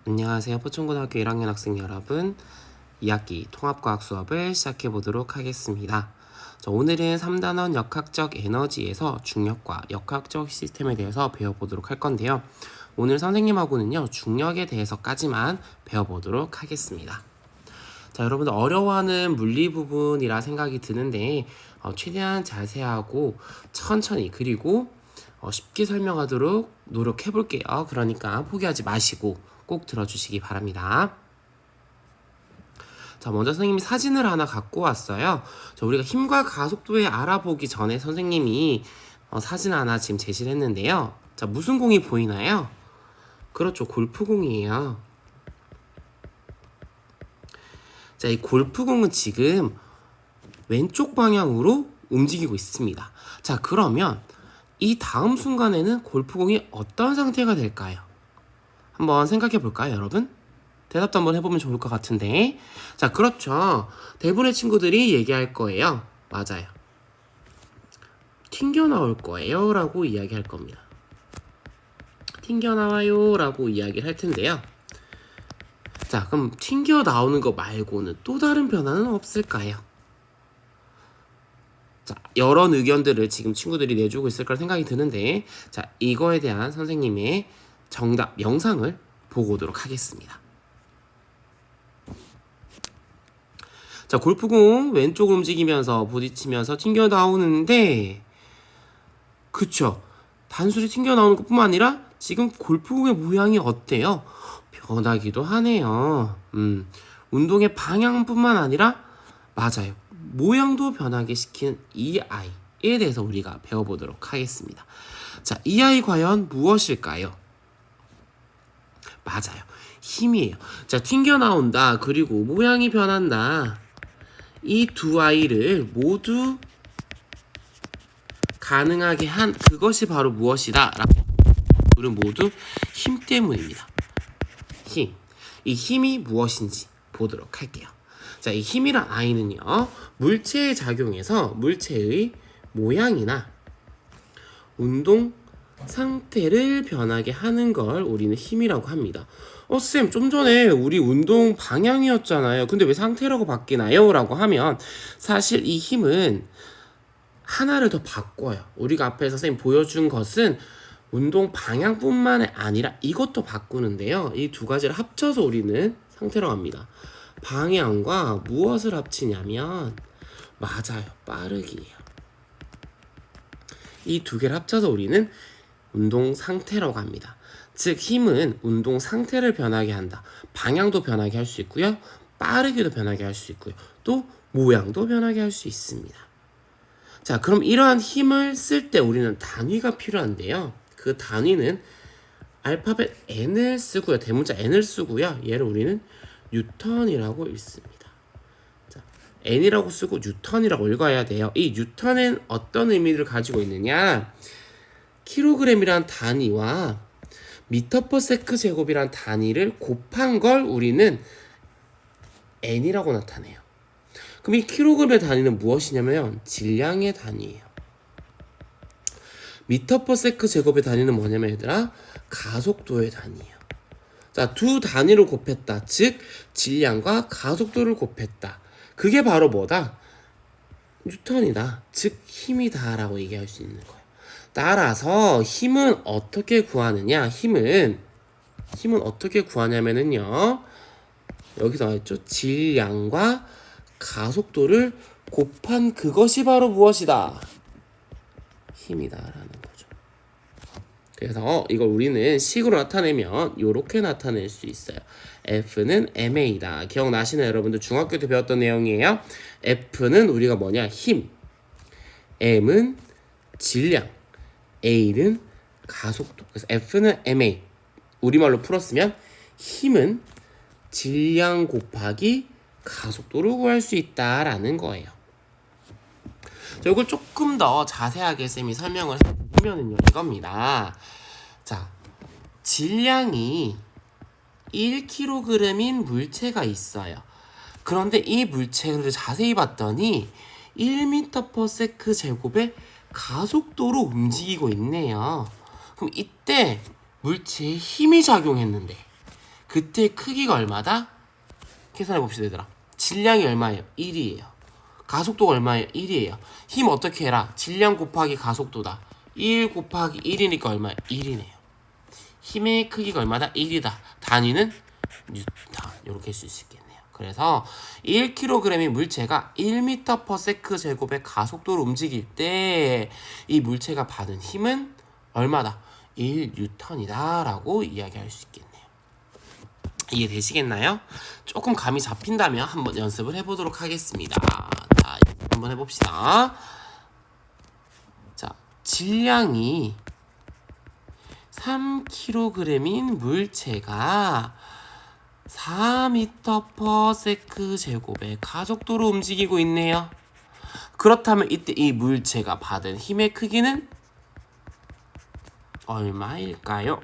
안녕하세요. 포천고등학교 1학년 학생 여러분, 2학기 통합과학 수업을 시작해 보도록 하겠습니다. 오늘은 3단원 역학적 에너지에서 중력과 역학적 시스템에 대해서 배워보도록 할 건데요. 오늘 선생님하고는요, 중력에 대해서까지만 배워보도록 하겠습니다. 자, 여러분들 어려워하는 물리 부분이라 생각이 드는데 최대한 자세하고 천천히 그리고 쉽게 설명하도록 노력해 볼게요. 그러니까 포기하지 마시고 꼭 들어주시기 바랍니다. 자, 먼저 선생님이 사진을 하나 갖고 왔어요. 자, 우리가 힘과 가속도에 알아보기 전에 선생님이 사진 하나 지금 제시를 했는데요. 자, 무슨 공이 보이나요? 그렇죠, 골프공이에요. 자, 이 골프공은 지금 왼쪽 방향으로 움직이고 있습니다. 자, 그러면 이 다음 순간에는 골프공이 어떤 상태가 될까요? 한번 생각해 볼까요, 여러분? 대답도 한번 해보면 좋을 것 같은데. 자, 그렇죠. 대부분의 친구들이 얘기할 거예요. 맞아요. 튕겨나올 거예요 라고 이야기할 겁니다. 튕겨나와요 라고 이야기를 할 텐데요. 자, 그럼 튕겨나오는 거 말고는 또 다른 변화는 없을까요? 자, 여러 의견들을 지금 친구들이 내주고 있을 거라 생각이 드는데, 자, 이거에 대한 선생님의 정답 영상을 보고 오도록 하겠습니다. 자, 골프공 왼쪽으로 움직이면서 부딪히면서 튕겨나오는데, 그쵸, 단순히 튕겨나오는 것뿐만 아니라 지금 골프공의 모양이 어때요? 변하기도 하네요. 운동의 방향뿐만 아니라, 맞아요, 모양도 변하게 시킨 이 아이에 대해서 우리가 배워보도록 하겠습니다. 자, 이 아이 과연 무엇일까요? 맞아요, 힘이에요. 자, 튕겨나온다, 그리고 모양이 변한다. 이 두 아이를 모두 가능하게 한 그것이 바로 무엇이다 라고, 우리는 모두 힘 때문입니다. 힘. 이 힘이 무엇인지 보도록 할게요. 자, 이 힘이란 아이는요, 물체에 작용해서 물체의 모양이나 운동 상태를 변하게 하는 걸 우리는 힘이라고 합니다. 쌤, 좀 전에 우리 운동 방향이었잖아요. 근데 왜 상태라고 바뀌나요? 라고 하면, 사실 이 힘은 하나를 더 바꿔요. 우리가 앞에서 선생님 보여준 것은 운동 방향뿐만 아니라 이것도 바꾸는데요. 이 두 가지를 합쳐서 우리는 상태라고 합니다. 방향과 무엇을 합치냐면, 맞아요, 빠르기예요. 이 두 개를 합쳐서 우리는 운동 상태라고 합니다. 즉, 힘은 운동 상태를 변하게 한다. 방향도 변하게 할 수 있고요, 빠르기도 변하게 할 수 있고요, 또 모양도 변하게 할 수 있습니다. 자, 그럼 이러한 힘을 쓸 때 우리는 단위가 필요한데요. 그 단위는 알파벳 N을 쓰고요, 대문자 N을 쓰고요, 얘를 우리는 뉴턴이라고 읽습니다. 자, N이라고 쓰고 뉴턴이라고 읽어야 돼요. 이 뉴턴은 어떤 의미를 가지고 있느냐, 킬로그램이란 단위와 미터 퍼 세크 제곱이란 단위를 곱한 걸 우리는 N이라고 나타내요. 그럼 이 킬로그램의 단위는 무엇이냐면 질량의 단위예요. 미터 퍼 세크 제곱의 단위는 뭐냐면, 얘들아, 가속도의 단위예요. 자, 두 단위를 곱했다. 즉, 질량과 가속도를 곱했다. 그게 바로 뭐다? 뉴턴이다. 즉, 힘이다 라고 얘기할 수 있는 거예요. 따라서 힘은 어떻게 구하느냐? 힘은 어떻게 구하냐면은요, 여기서 나왔죠? 질량과 가속도를 곱한 그것이 바로 무엇이다? 힘이다라는 거죠. 그래서 이걸 우리는 식으로 나타내면 이렇게 나타낼 수 있어요. F는 ma다. 기억나시나요, 여러분들? 중학교 때 배웠던 내용이에요. F는 우리가 뭐냐? 힘. M은 질량. A는 가속도. 그래서 F는 ma. 우리말로 풀었으면 힘은 질량 곱하기 가속도를 구할 수 있다라는 거예요. 자, 이걸 조금 더 자세하게 쌤이 설명을 해주면은요, 이겁니다. 자, 질량이 1kg인 물체가 있어요. 그런데 이 물체를 자세히 봤더니 1m/s 제곱의 가속도로 움직이고 있네요. 그럼 이때 물체에 힘이 작용했는데, 그때 크기가 얼마다? 계산해 봅시다 얘들아. 질량이 얼마예요? 1이에요. 가속도가 얼마예요? 1이에요. 힘 어떻게 해라? 질량 곱하기 가속도다. 1 곱하기 1이니까 얼마예요? 1이네요. 힘의 크기가 얼마다? 1이다. 단위는 뉴턴. 이렇게 할 수 있겠네요. 그래서 1kg의 물체가 1m/s 제곱의 가속도로 움직일 때 이 물체가 받은 힘은 얼마다? 1N이다 라고 이야기할 수 있겠네요. 이해되시겠나요? 조금 감이 잡힌다면 한번 연습을 해보도록 하겠습니다. 자, 한번 해봅시다. 자, 질량이 3kg인 물체가 4m/s 제곱의 가속도로 움직이고 있네요. 그렇다면 이때 이 물체가 받은 힘의 크기는 얼마일까요?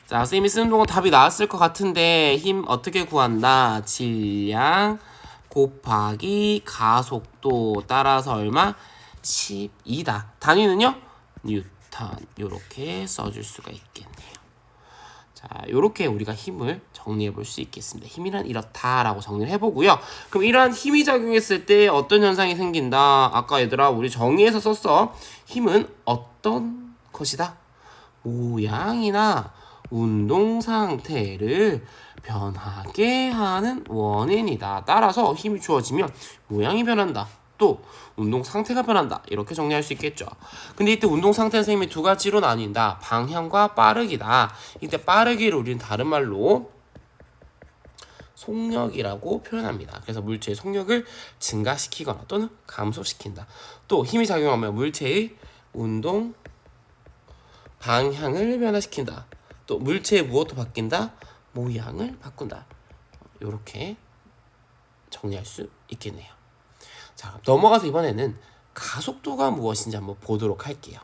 자, 선생님이 쓰는 동안 답이 나왔을 것 같은데 힘 어떻게 구한다? 질량 곱하기 가속도 따라서 얼마? 12다. 단위는요? 뉴턴. 이렇게 써줄 수가 있겠네요. 자, 이렇게 우리가 힘을 정리해 볼 수 있겠습니다. 힘이란 이렇다라고 정리를 해보고요. 그럼 이러한 힘이 작용했을 때 어떤 현상이 생긴다? 아까 얘들아 우리 정의해서 썼어. 힘은 어떤 것이다? 모양이나 운동 상태를 변하게 하는 원인이다. 따라서 힘이 주어지면 모양이 변한다. 또 운동 상태가 변한다. 이렇게 정리할 수 있겠죠. 근데 이때 운동 상태 선생님이 두 가지로 나뉜다. 방향과 빠르기다. 이때 빠르기를 우리는 다른 말로 속력이라고 표현합니다. 그래서 물체의 속력을 증가시키거나 또는 감소시킨다. 또 힘이 작용하면 물체의 운동 방향을 변화시킨다. 또 물체의 무엇도 바뀐다? 모양을 바꾼다. 이렇게 정리할 수 있겠네요. 자, 넘어가서 이번에는 가속도가 무엇인지 한번 보도록 할게요.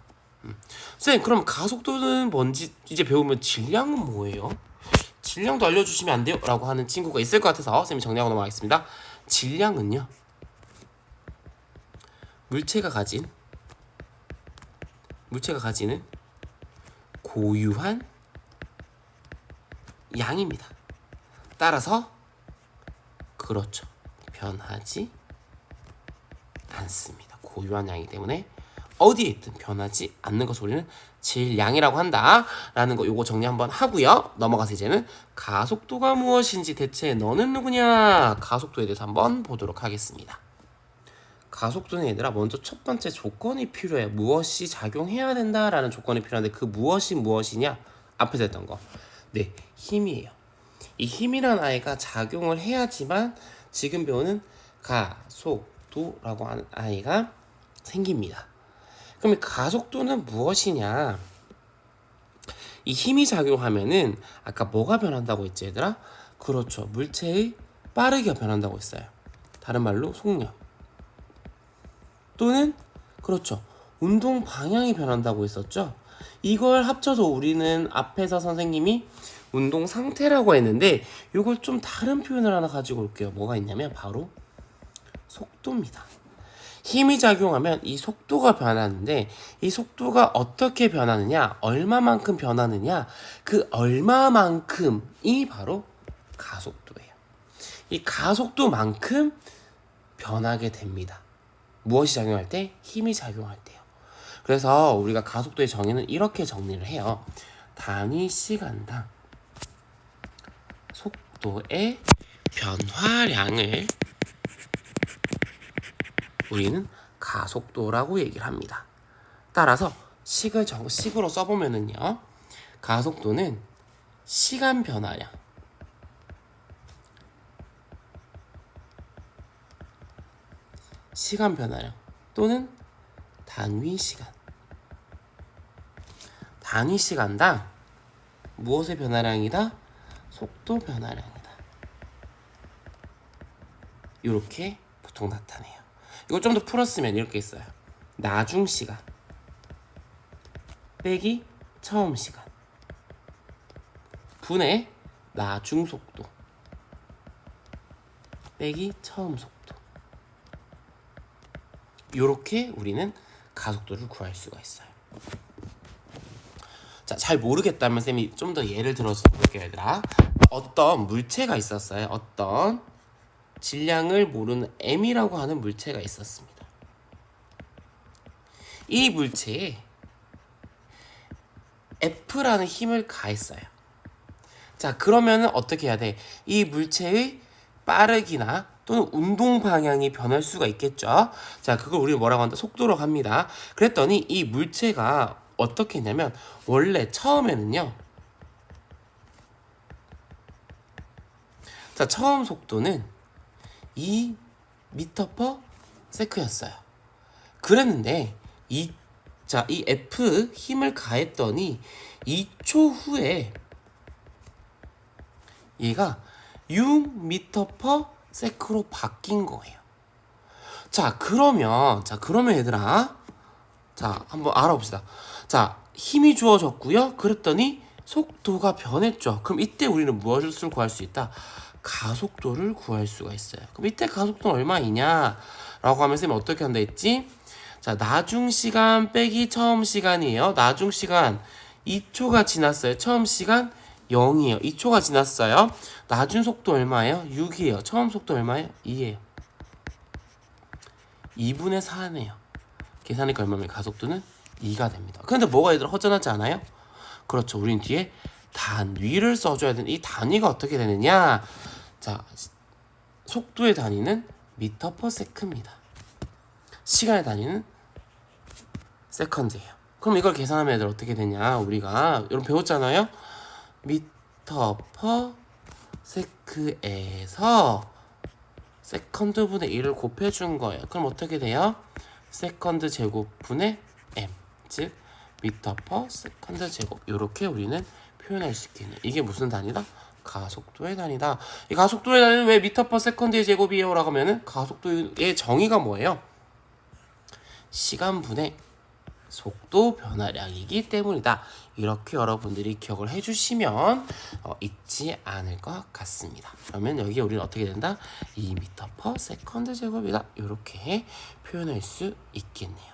선생님, 그럼 가속도는 뭔지 이제 배우면 질량은 뭐예요? 질량도 알려주시면 안 돼요? 라고 하는 친구가 있을 것 같아서 선생님이 정리하고 넘어가겠습니다. 질량은요, 물체가 가지는 고유한 양입니다. 따라서 그렇죠, 변하지 않습니다. 고유한 양이기 때문에 어디에 있든 변하지 않는 것을 우리는 질량이라고 한다 라는 거, 요거 정리 한번 하고요. 넘어가서 이제는 가속도가 무엇인지, 대체 너는 누구냐, 가속도에 대해서 한번 보도록 하겠습니다. 가속도는 얘들아 먼저 첫 번째 조건이 필요해. 무엇이 작용해야 된다라는 조건이 필요한데 그 무엇이 무엇이냐? 앞에서 했던 거. 네, 힘이에요. 이 힘이란 아이가 작용을 해야지만 지금 배우는 가속도라고 하는 아이가 생깁니다. 그럼 이 가속도는 무엇이냐? 이 힘이 작용하면은 아까 뭐가 변한다고 했지 얘들아? 그렇죠, 물체의 빠르기가 변한다고 했어요. 다른 말로 속력. 또는 그렇죠, 운동 방향이 변한다고 했었죠. 이걸 합쳐서 우리는 앞에서 선생님이 운동 상태라고 했는데 이걸 좀 다른 표현을 하나 가지고 올게요. 뭐가 있냐면 바로 속도입니다. 힘이 작용하면 이 속도가 변하는데 이 속도가 어떻게 변하느냐, 얼마만큼 변하느냐, 그 얼마만큼이 바로 가속도예요. 이 가속도만큼 변하게 됩니다. 무엇이 작용할 때? 힘이 작용할 때요. 그래서 우리가 가속도의 정의는 이렇게 정리를 해요. 단위 시간당 속도의 변화량을 우리는 가속도라고 얘기를 합니다. 따라서 식으로 써보면은요, 가속도는 시간 변화량, 또는 단위 시간당 무엇의 변화량이다? 속도 변화량이다. 이렇게 보통 나타내요. 이걸 좀 더 풀었으면 이렇게 있어요. 나중 시간 빼기 처음 시간 분의 나중 속도 빼기 처음 속도. 이렇게 우리는 가속도를 구할 수가 있어요. 자, 잘 모르겠다면 쌤이 좀 더 예를 들어서 볼게요, 얘들아. 어떤 물체가 있었어요. 어떤 질량을 모르는 m이라고 하는 물체가 있었습니다. 이 물체에 F라는 힘을 가했어요. 자, 그러면은 어떻게 해야 돼? 이 물체의 빠르기나 또는 운동 방향이 변할 수가 있겠죠. 자, 그걸 우리가 뭐라고 한다? 속도라고 합니다. 그랬더니 이 물체가 어떻게 했냐면 원래 처음에는요. 자, 처음 속도는 2m/s였어요. 그랬는데 이 F 힘을 가했더니 2초 후에 얘가 6m/s로 바뀐 거예요. 자, 그러면 얘들아, 자, 한번 알아봅시다. 자, 힘이 주어졌고요. 그랬더니 속도가 변했죠. 그럼 이때 우리는 무엇을 구할 수 있다? 가속도를 구할 수가 있어요. 그럼 이때 가속도는 얼마이냐? 라고 하면 쌤이 어떻게 한다 했지? 자, 나중 시간 빼기 처음 시간이에요. 나중 시간 2초가 지났어요. 처음 시간 0이에요. 2초가 지났어요. 나중 속도 얼마예요? 6이에요. 처음 속도 얼마예요? 2예요. 2분의 4네요. 계산하니까 얼마면 가속도는 2가 됩니다. 그런데 뭐가 얘들아 허전하지 않아요? 그렇죠. 우린 뒤에 단위를 써줘야 되는 이 단위가 어떻게 되느냐? 자, 속도의 단위는 m/s입니다. 시간의 단위는 세컨드예요. 그럼 이걸 계산하면 얘들 어떻게 되냐? 우리가 여러분 배웠잖아요. m/s에서 세컨드 분의 1을 곱해준 거예요. 그럼 어떻게 돼요? 세컨드 제곱 분의 m, 즉 m/s 제곱. 이렇게 우리는 표현할 수 있겠네요. 이게 무슨 단위다? 가속도의 단위다. 이 가속도의 단위는 왜 m/s의 제곱이에요? 라고 하면은 가속도의 정의가 뭐예요? 시간분의 속도 변화량이기 때문이다. 이렇게 여러분들이 기억을 해주시면 잊지 않을 것 같습니다. 그러면 여기 우리는 어떻게 된다? 2m/s 제곱이다. 이렇게 표현할 수 있겠네요.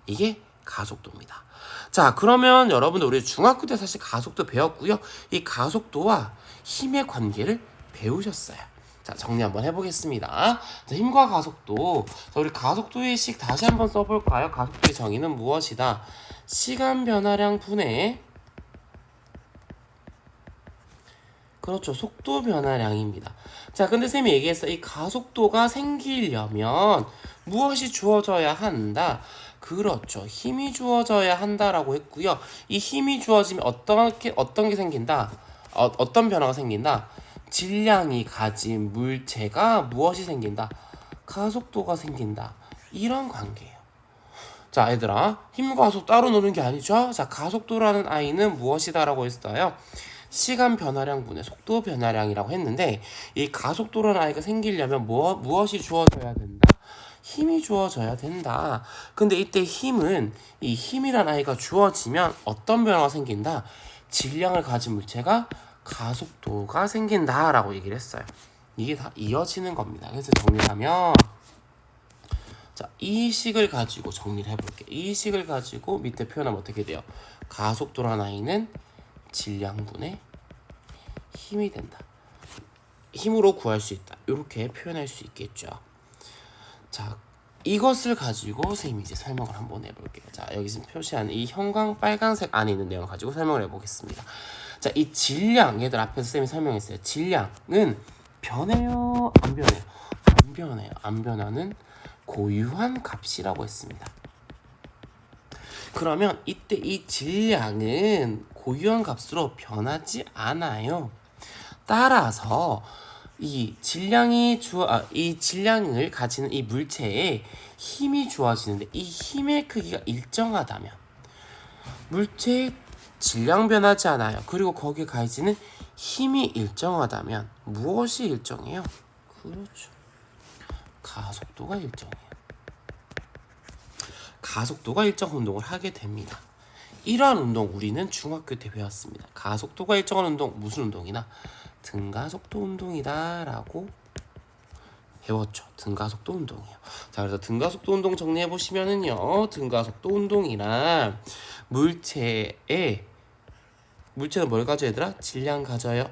이게 가속도입니다. 자, 그러면 여러분들 우리 중학교 때 사실 가속도 배웠고요. 이 가속도와 힘의 관계를 배우셨어요. 자, 정리 한번 해보겠습니다. 자, 힘과 가속도. 자, 우리 가속도의 식 다시 한번 써볼까요? 가속도의 정의는 무엇이다? 시간 변화량 분의 그렇죠. 속도 변화량입니다. 자, 근데 쌤이 얘기했어. 이 가속도가 생기려면 무엇이 주어져야 한다? 그렇죠. 힘이 주어져야 한다라고 했고요. 이 힘이 주어지면 어떤 게 생긴다? 어떤 변화가 생긴다? 질량이 가진 물체가 무엇이 생긴다? 가속도가 생긴다. 이런 관계예요. 자, 얘들아, 힘과 가속 따로 노는 게 아니죠? 자, 가속도라는 아이는 무엇이다라고 했어요? 시간 변화량 분의 속도 변화량이라고 했는데, 이 가속도라는 아이가 생기려면 무엇이 주어져야 된다? 힘이 주어져야 된다. 근데 이때 힘은, 이 힘이란 아이가 주어지면 어떤 변화가 생긴다? 질량을 가진 물체가 가속도가 생긴다라고 얘기를 했어요. 이게 다 이어지는 겁니다. 그래서 정리하면, 자, 이 식을 가지고 정리를 해볼게요. 이 식을 가지고 밑에 표현하면 어떻게 돼요? 가속도라는 아이는 질량분의 힘이 된다. 힘으로 구할 수 있다. 이렇게 표현할 수 있겠죠. 자, 이것을 가지고 선생님이 이제 설명을 한번 해볼게요. 자, 여기서 표시한 이 형광 빨간색 안에 있는 내용을 가지고 설명을 해보겠습니다. 자, 이 질량, 얘들 앞에서 쌤이 설명했어요. 질량은 변해요? 안 변해요? 안 변해요. 안 변하는 고유한 값이라고 했습니다. 그러면 이때 이 질량은 고유한 값으로 변하지 않아요. 따라서 이 질량을 가지는 이 물체에 힘이 주어지는데 이 힘의 크기가 일정하다면 물체의 질량 변하지 않아요. 그리고 거기에 가해지는 힘이 일정하다면 무엇이 일정해요? 그렇죠. 가속도가 일정해요. 가속도가 일정 운동을 하게 됩니다. 이러한 운동 우리는 중학교 때 배웠습니다. 가속도가 일정한 운동, 무슨 운동이나 등가속도 운동이다 라고 배웠죠. 등가속도 운동이요. 자, 그래서 등가속도 운동 정리해 보시면은요, 등가속도 운동이란 물체의 물체는 뭘 가져 얘들아? 질량 가져요.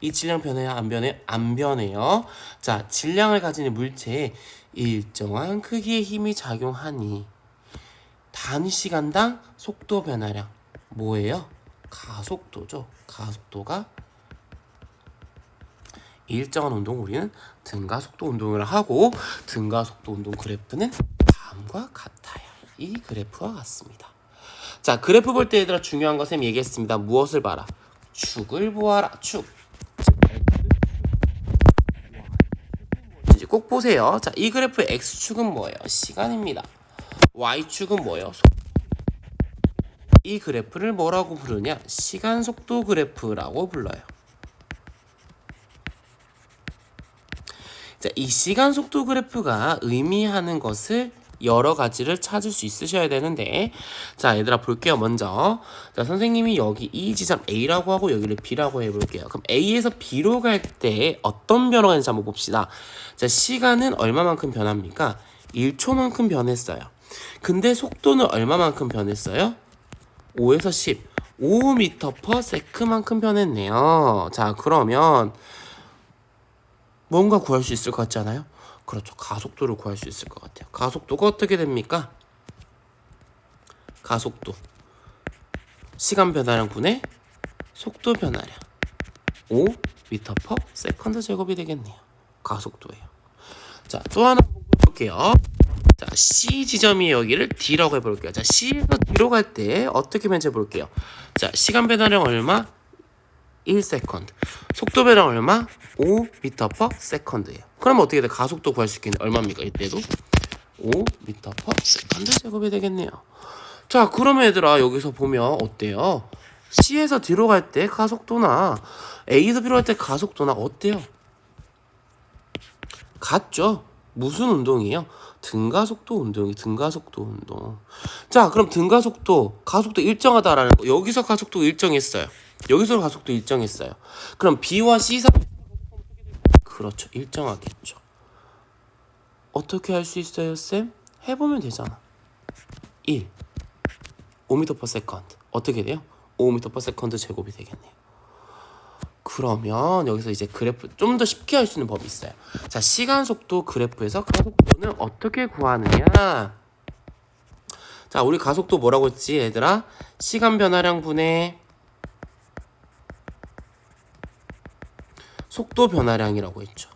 이 질량 변해요? 안 변해요? 안 변해요. 자, 질량을 가진 물체에 일정한 크기의 힘이 작용하니 단시간당 속도 변화량 뭐예요? 가속도죠. 가속도가 일정한 운동 우리는 등가속도 운동을 하고 등가속도 운동 그래프는 다음과 같아요. 이 그래프와 같습니다. 자, 그래프 볼 때 얘들아 중요한 거 쌤 얘기했습니다. 무엇을 봐라? 축을 보아라. 축. 이제 꼭 보세요. 자, 이 그래프의 x축은 뭐예요? 시간입니다. y축은 뭐예요? 이 그래프를 뭐라고 부르냐? 시간 속도 그래프라고 불러요. 자, 이 시간 속도 그래프가 의미하는 것을 여러 가지를 찾을 수 있으셔야 되는데, 자, 얘들아 볼게요. 먼저 자, 선생님이 여기 이 지점 A라고 하고 여기를 B라고 해볼게요. 그럼 A에서 B로 갈 때 어떤 변화가 있는지 한번 봅시다. 자, 시간은 얼마만큼 변합니까? 1초만큼 변했어요. 근데 속도는 얼마만큼 변했어요? 5에서 10 5m/s만큼 변했네요. 자, 그러면 뭔가 구할 수 있을 것 같지 않아요? 그렇죠. 가속도를 구할 수 있을 것 같아요. 가속도가 어떻게 됩니까? 가속도 시간 변화량 분의 속도 변화량 5m/s 제곱이 되겠네요. 가속도예요. 자, 또 하나 볼게요. 자, C 지점이 여기를 D라고 해볼게요. 자, C에서 D로 갈 때 어떻게 변체 볼게요. 자, 시간 변화량 얼마? 1s. 속도 변화 얼마? 5m/s예요. 그럼 어떻게 돼? 가속도 구할 수 있겠네. 얼마입니까? 이때도 5m/s 제곱이 되겠네요. 자, 그러면 얘들아 여기서 보면 어때요? C에서 D로 갈 때 가속도나 A에서 B로 갈 때 가속도나 어때요? 같죠? 무슨 운동이에요? 등가속도 운동이 등가속도 운동. 자, 그럼 등가속도 가속도 일정하다라는 거. 여기서 가속도 일정했어요. 여기서 가속도 일정했어요. 그럼 B와 C 사이 그렇죠. 일정하겠죠. 어떻게 할 수 있어요, 쌤? 해보면 되잖아. 1 5m/s 어떻게 돼요? 5m/s 제곱이 되겠네요. 그러면 여기서 이제 그래프 좀 더 쉽게 할 수 있는 법이 있어요. 자, 시간 속도 그래프에서 가속도는 어떻게 구하느냐? 자, 우리 가속도 뭐라고 했지, 얘들아? 시간 변화량 분의 속도 변화량이라고 했죠.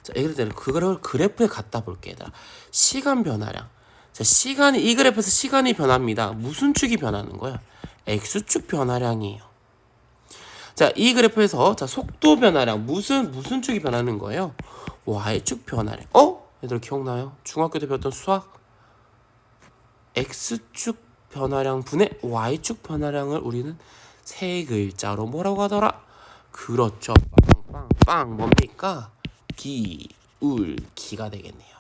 자, 예를 들어 그거를 그래프에 갖다 볼게, 얘들아. 시간 변화량. 자, 시간이 이 그래프에서 시간이 변합니다. 무슨 축이 변하는 거야? x축 변화량이에요. 자, 이 그래프에서 자, 속도 변화량 무슨 축이 변하는 거예요? y축 변화량. 얘들 기억나요? 중학교 때 배웠던 수학 x축 변화량 분의 y축 변화량을 우리는 세 글자로 뭐라고 하더라? 그렇죠. 빵빵빵 뭡니까? 기울기가 되겠네요.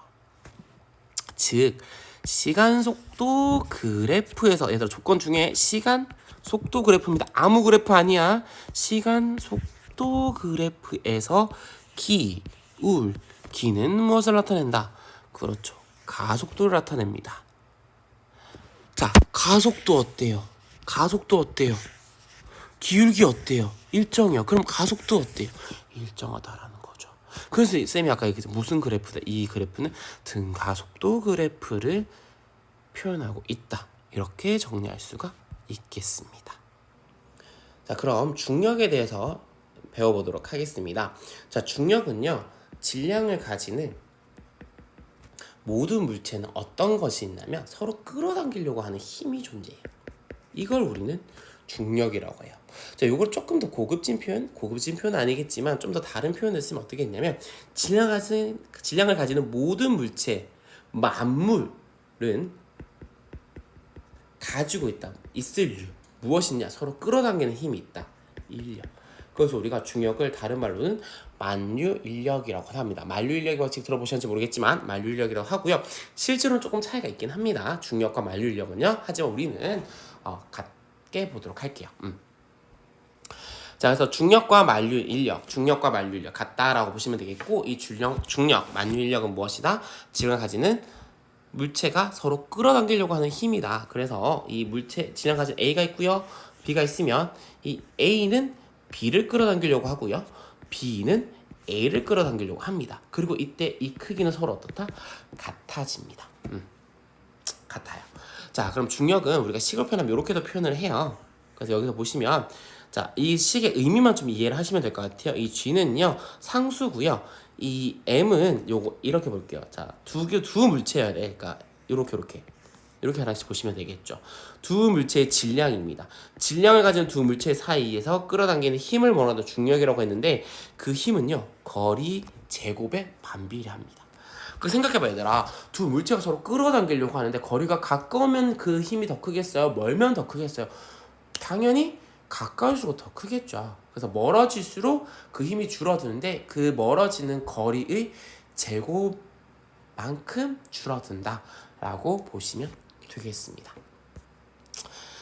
즉 시간 속도 그래프에서 얘들아 조건 중에 시간 속도 그래프입니다. 아무 그래프 아니야. 시간 속도 그래프에서 기울기는 무엇을 나타낸다? 그렇죠. 가속도를 나타냅니다. 자, 가속도 어때요? 가속도 어때요? 기울기 어때요? 일정이요. 그럼 가속도 어때요? 일정하다라는 거죠. 그래서 쌤이 아까 얘기했죠. 무슨 그래프다? 이 그래프는 등가속도 그래프를 표현하고 있다. 이렇게 정리할 수가 있겠습니다. 자, 그럼 중력에 대해서 배워보도록 하겠습니다. 자, 중력은요, 질량을 가지는 모든 물체는 어떤 것이 있냐면 서로 끌어당기려고 하는 힘이 존재해요. 이걸 우리는 중력이라고 해요. 자, 요걸 조금 더 고급진 표현 아니겠지만 좀 더 다른 표현을 쓰면 어떻게 했냐면 질량을 가지는 모든 물체, 만물은 가지고 있다. 있을 유. 무엇이냐? 서로 끌어당기는 힘이 있다. 인력. 그래서 우리가 중력을 다른 말로는 만유인력이라고 합니다. 만유인력이 어떻게 들어보셨는지 모르겠지만 만유인력이라고 하고요. 실제로는 조금 차이가 있긴 합니다. 중력과 만유인력은요. 하지만 우리는 같게 보도록 할게요. 자, 그래서 중력과 만유인력 같다라고 보시면 되겠고, 이 중력, 만유인력은 무엇이다? 질량을 가지는 물체가 서로 끌어당기려고 하는 힘이다. 그래서 이 물체 질량 가진 A가 있고요. B가 있으면 이 A는 B를 끌어당기려고 하고요. B는 A를 끌어당기려고 합니다. 그리고 이때 이 크기는 서로 어떻다? 같아집니다. 같아요. 자, 그럼 중력은 우리가 식으로 표현하면 이렇게도 표현을 해요. 그래서 여기서 보시면 자, 이 식의 의미만 좀 이해를 하시면 될 것 같아요. 이 G는요 상수고요. 이 M은 요거 이렇게 볼게요. 자, 두 물체여야 돼. 그러니까 이렇게 하나씩 보시면 되겠죠. 두 물체의 질량입니다. 질량을 가진 두 물체 사이에서 끌어당기는 힘을 뭐라도 중력이라고 했는데 그 힘은요 거리 제곱에 반비례합니다. 그 생각해봐 얘들아. 두 물체가 서로 끌어당기려고 하는데 거리가 가까우면 그 힘이 더 크겠어요? 멀면 더 크겠어요? 당연히 가까울수록 더 크겠죠. 그래서 멀어질수록 그 힘이 줄어드는데 그 멀어지는 거리의 제곱만큼 줄어든다 라고 보시면 되겠습니다.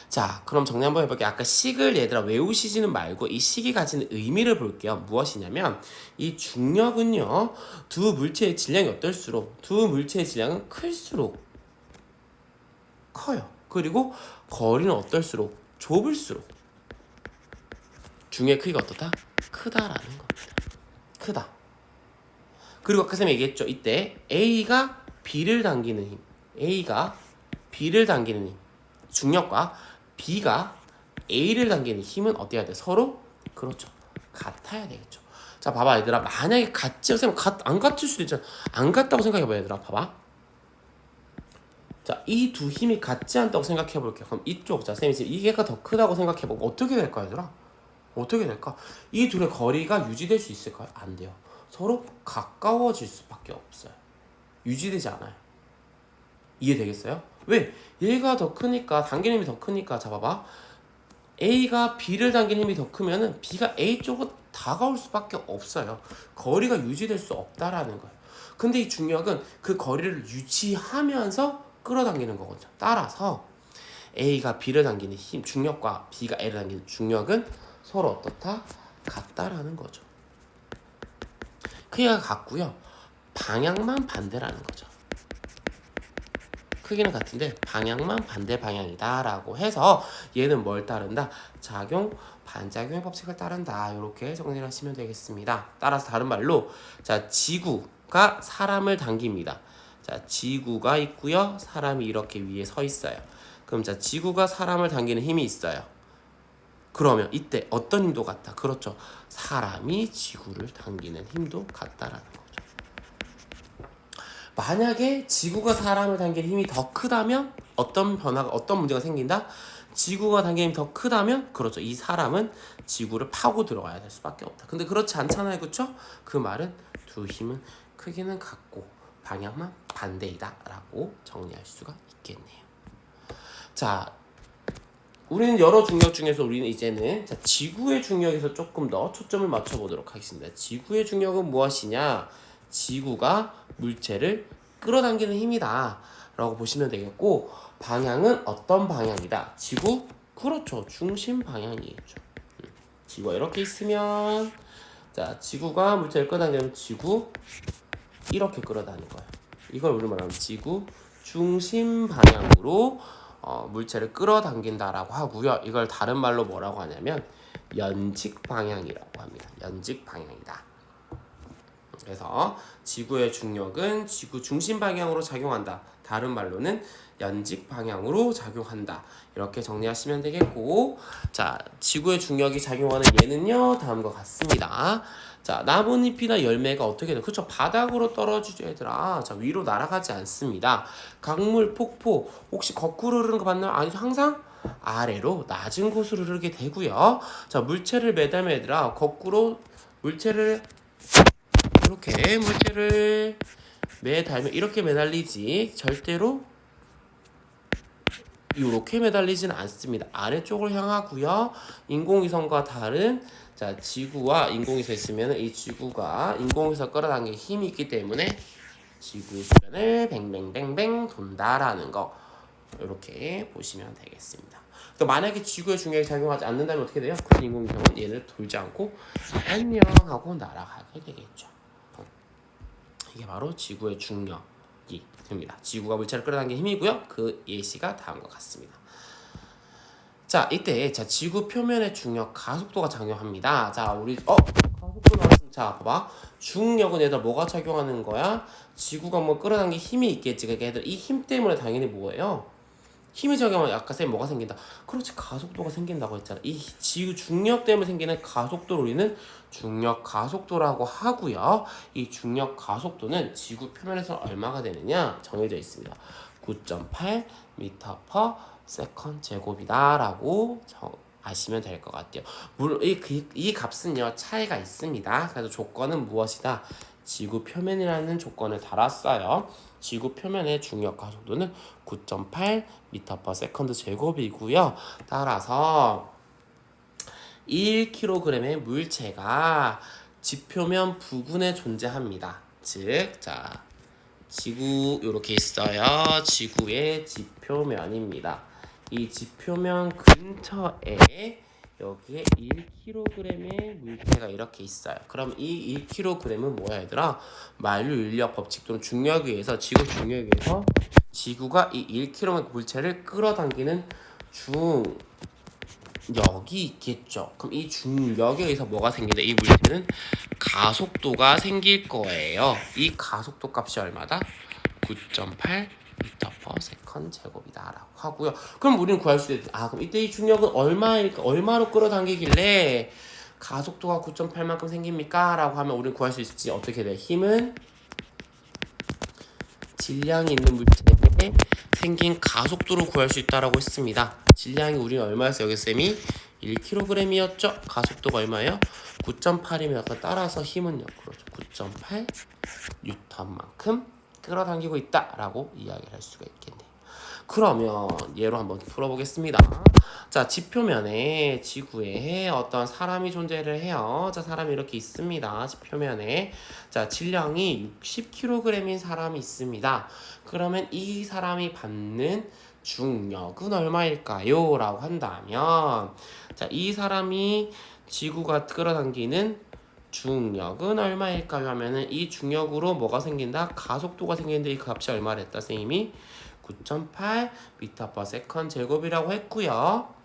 자, 그럼 정리 한번 해볼게요. 아까 식을 얘들아 외우시지는 말고 이 식이 가지는 의미를 볼게요. 무엇이냐면 이 중력은요 두 물체의 질량이 어떨수록 두 물체의 질량은 클수록 커요. 그리고 거리는 어떨수록 좁을수록 중의 크기가 어떻다? 크다라는 겁니다. 크다. 그리고 아까 쌤이 얘기했죠. 이때 A가 B를 당기는 힘, A가 B를 당기는 힘, 중력과 B가 A를 당기는 힘은 어때야 돼? 서로 그렇죠. 같아야 되겠죠. 자, 봐봐 얘들아. 만약에 같지 쌤 안 같을 수도 있잖아. 안 같다고 생각해봐 얘들아. 봐봐. 자, 이 두 힘이 같지 않다고 생각해볼게요. 그럼 이쪽, 자 쌤이 지금 이게가 더 크다고 생각해보고 어떻게 될까 얘들아? 어떻게 될까? 이 둘의 거리가 유지될 수 있을까요? 안 돼요. 서로 가까워질 수밖에 없어요. 유지되지 않아요. 이해되겠어요? 왜? 얘가 더 크니까 당기는 힘이 더 크니까 잡아봐. A가 B를 당기는 힘이 더 크면은 B가 A 쪽으로 다가올 수밖에 없어요. 거리가 유지될 수 없다라는 거예요. 근데 이 중력은 그 거리를 유지하면서 끌어당기는 거거든요. 따라서 A가 B를 당기는 힘, 중력과 B가 A를 당기는 중력은 서로 어떻다? 같다라는 거죠. 크기가 같고요. 방향만 반대라는 거죠. 크기는 같은데 방향만 반대 방향이다라고 해서 얘는 뭘 따른다? 작용, 반작용의 법칙을 따른다. 이렇게 정리를 하시면 되겠습니다. 따라서 다른 말로 자 지구가 사람을 당깁니다. 자 지구가 있고요. 사람이 이렇게 위에 서 있어요. 그럼 자 지구가 사람을 당기는 힘이 있어요. 그러면 이때 어떤 힘도 같다? 그렇죠. 사람이 지구를 당기는 힘도 같다라는 거죠. 만약에 지구가 사람을 당기는 힘이 더 크다면 어떤 변화가 어떤 문제가 생긴다? 지구가 당기는 힘이 더 크다면 그렇죠. 이 사람은 지구를 파고 들어가야 될 수밖에 없다. 근데 그렇지 않잖아요. 그렇죠? 그 말은 두 힘은 크기는 같고 방향만 반대이다라고 정리할 수가 있겠네요. 자, 우리는 여러 중력 중에서 우리는 이제는 자, 지구의 중력에서 조금 더 초점을 맞춰보도록 하겠습니다. 지구의 중력은 무엇이냐? 지구가 물체를 끌어당기는 힘이다 라고 보시면 되겠고 방향은 어떤 방향이다? 지구? 그렇죠. 중심 방향이겠죠. 지구가 이렇게 있으면 자 지구가 물체를 끌어당기면 지구 이렇게 끌어다니는 거예요. 이걸 우리 말하면 지구 중심 방향으로 물체를 끌어당긴다라고 하고요. 이걸 다른 말로 뭐라고 하냐면 연직 방향이라고 합니다. 연직 방향이다. 그래서 지구의 중력은 지구 중심 방향으로 작용한다. 다른 말로는 연직 방향으로 작용한다. 이렇게 정리하시면 되겠고 자 지구의 중력이 작용하는 얘는요 다음과 같습니다. 자 나뭇잎이나 열매가 어떻게 돼요? 그렇죠. 바닥으로 떨어지죠 얘들아. 자 위로 날아가지 않습니다. 강물, 폭포 혹시 거꾸로 흐르는 거 봤나요? 아니 항상 아래로 낮은 곳으로 흐르게 되고요. 자 물체를 매달면 얘들아 거꾸로 물체를 이렇게 물체를 매달면 이렇게 매달리지 절대로 이렇게 매달리지는 않습니다. 아래쪽을 향하고요. 인공위성과 다른 자 지구와 인공위성 있으면 이 지구가 인공위성 끌어당길 힘이 있기 때문에 지구 주변을 뱅뱅뱅뱅 돈다라는 거 이렇게 보시면 되겠습니다. 또 만약에 지구의 중력이 작용하지 않는다면 어떻게 돼요? 그 인공위성은 얘를 돌지 않고 안녕 하고 날아가게 되겠죠. 이게 바로 지구의 중력 됩니다. 지구가 물체를 끌어당기는 힘이고요. 그 예시가 다음과 같습니다. 자, 이때 지구 표면의 중력 가속도가 작용합니다. 자, 우리 가속도 나왔습니다. 자, 봐봐. 중력은 얘들 뭐가 작용하는 거야? 지구가 뭐 끌어당기는 힘이 있겠지. 그러니까 얘들 이 힘 때문에 당연히 뭐예요? 힘이 작용하면 아까 쌤 뭐가 생긴다? 그렇지, 가속도가 생긴다고 했잖아. 이 지구 중력 때문에 생기는 가속도를 우리는 중력 가속도라고 하고요. 이 중력 가속도는 지구 표면에서 얼마가 되느냐 정해져 있습니다. 9.8 m/s 제곱이다라고 아시면 될 것 같아요. 물론 이 값은요 차이가 있습니다. 그래서 조건은 무엇이다? 지구 표면이라는 조건을 달았어요. 지구 표면의 중력 가속도는 9.8 m/s 제곱이고요. 따라서 1kg의 물체가 지표면 부근에 존재합니다. 즉, 지구 이렇게 있어요. 지구의 지표면입니다. 이 지표면 근처에 여기에 1kg의 물체가 이렇게 있어요. 그럼 이 1kg은 뭐야 얘들아? 만류 인력 법칙 또는 중력에 의해서 지구 중력에 의해서 지구가 이 1kg 물체를 끌어당기는 중력이 있겠죠. 그럼 이 중력에 의해서 뭐가 생긴다? 이 물체는 가속도가 생길 거예요. 이 가속도 값이 얼마다? 9.8 m/s 제곱이다라고 하고요. 그럼 우리는 구할 수 있는 그럼 이때 이 중력은 얼마로 끌어당기길래 가속도가 9.8만큼 생깁니까? 라고 하면 우리는 구할 수 있을지 어떻게 돼? 힘은 질량이 있는 물체에 생긴 가속도로 구할 수 있다라고 했습니다. 질량이 우리는 얼마였어요? 여기 쌤이 1kg이었죠? 가속도가 얼마예요? 9.8이면 따라서 힘은요. 그렇죠. 9.8 N만큼 끌어당기고 있다라고 이야기를 할 수가 있겠네요. 그러면 예로 한번 풀어보겠습니다. 자, 지표면에 지구에 어떤 사람이 존재를 해요. 자, 사람이 이렇게 있습니다. 지표면에. 자, 질량이 60kg인 사람이 있습니다. 그러면 이 사람이 받는 중력은 얼마일까요? 라고 한다면 이 사람이 지구가 끌어당기는 중력은 얼마일까요? 하면은 이 중력으로 뭐가 생긴다? 가속도가 생기는데 이 값이 얼마를 했다? 선생님이 9.8 m/s 제곱이라고 했고요.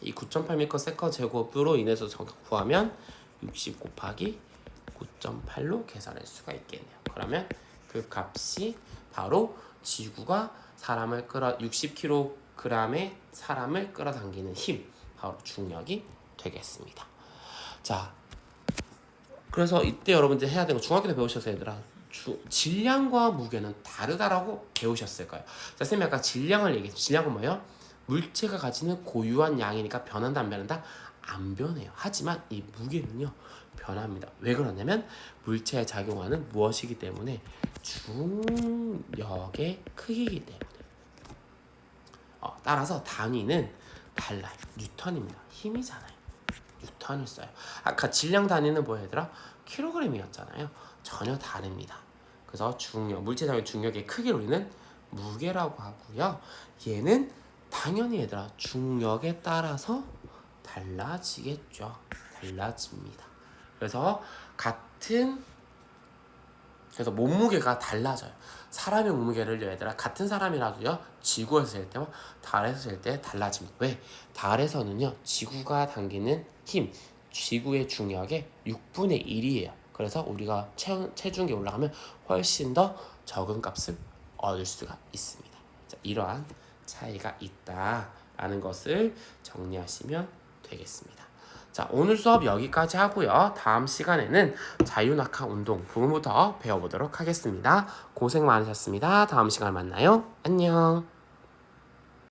이 9.8 m/s 제곱으로 인해서 구하면 60 곱하기 9.8로 계산할 수가 있겠네요. 그러면 그 값이 바로 지구가 60kg의 사람을 끌어당기는 힘, 바로 중력이 되겠습니다. 자, 그래서 이때 여러분들 해야 되는 거 중학교 때 배우셨어요, 얘들아. 질량과 무게는 다르다라고 배우셨을 거예요. 자, 쌤이 아까 질량을 얘기했어요. 질량은 뭐예요? 물체가 가지는 고유한 양이니까 변한다 안 변한다? 안 변해요. 하지만 이 무게는요 변합니다. 왜 그러냐면 물체에 작용하는 무엇이기 때문에? 중력의 크기이기 때문에. 따라서 단위는 달라요. 뉴턴입니다. 힘이잖아요. 뉴턴을 써요. 아까 질량 단위는 뭐야 얘들아? 킬로그램이었잖아요. 전혀 다릅니다. 그래서 물체상의 중력의 크기를 우리는 무게라고 하고요. 얘는 당연히 얘들아 중력에 따라서 달라지겠죠. 달라집니다. 그래서 몸무게가 달라져요. 사람의 몸무게를 얘들아 같은 사람이라도요 지구에서 잴 때와 달에서 잴 때 달라집니다. 왜? 달에서는요 지구가 당기는 힘, 지구의 중력의 6분의 1이에요. 그래서 우리가 체중계 올라가면 훨씬 더 적은 값을 얻을 수가 있습니다. 자, 이러한 차이가 있다라는 것을 정리하시면 되겠습니다. 자, 오늘 수업 여기까지 하고요. 다음 시간에는 자유낙하 운동 부분부터 배워보도록 하겠습니다. 고생 많으셨습니다. 다음 시간에 만나요. 안녕.